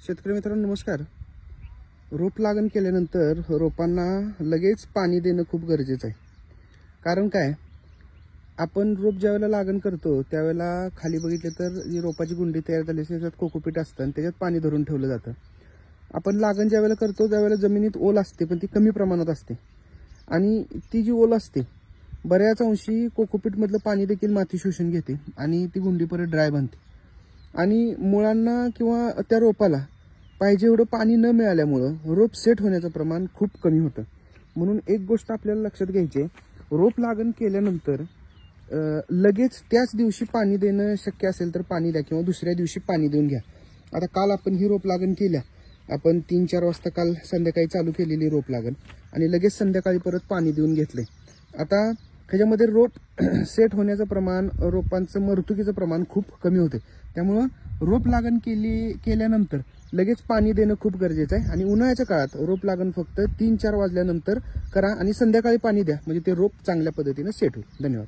शेतकरी मित्रांनो नमस्कार. रोप लागण केल्यानंतर रोपांना लगेच पाणी देणं खूप गरजेचं आहे. कारण काय, आपण रोप ज्यावेळेला लागण करतो त्यावेळेला खाली बघितलं तर जी रोपाची गुंडी तयार झाली असते त्याच्यात कोकोपीट असतं आणि त्याच्यात पाणी धरून ठेवलं जातं. आपण लागण ज्यावेळेला करतो त्यावेळेला जमिनीत ओल असते, पण ती कमी प्रमाणात असते आणि ती जी ओल असते बऱ्याच अंशी कोकोपीटमधलं पाणी देखील माती शोषून घेते आणि ती गुंडी परत ड्राय बनते आणि मुळांना किंवा त्या रोपाला पाहिजे एवढं पाणी न मिळाल्यामुळं रोप सेट होण्याचं प्रमाण खूप कमी होतं. म्हणून एक गोष्ट आपल्याला लक्षात घ्यायची आहे, रोप लागण केल्यानंतर लगेच त्याच दिवशी पाणी देणं शक्य असेल तर पाणी द्या किंवा दुसऱ्या दिवशी पाणी देऊन घ्या. आता काल आपण ही रोप लागण केल्या, आपण 3-4 वाजता काल संध्याकाळी चालू केलेली रोप लागण आणि लगेच संध्याकाळी परत पाणी देऊन घेतले. आता ह्याच्यामध्ये रोप सेट होण्याचं प्रमाण, रोपांचं मरतुकीचं प्रमाण खूप कमी होते. त्यामुळं रोप लागण केल्यानंतर लगेच पाणी देणं खूप गरजेचं आहे आणि उन्हाळ्याच्या काळात रोप लागण फक्त 3-4 वाजल्यानंतर करा आणि संध्याकाळी पाणी द्या, म्हणजे ते रोप चांगल्या पद्धतीने सेट होईल. धन्यवाद.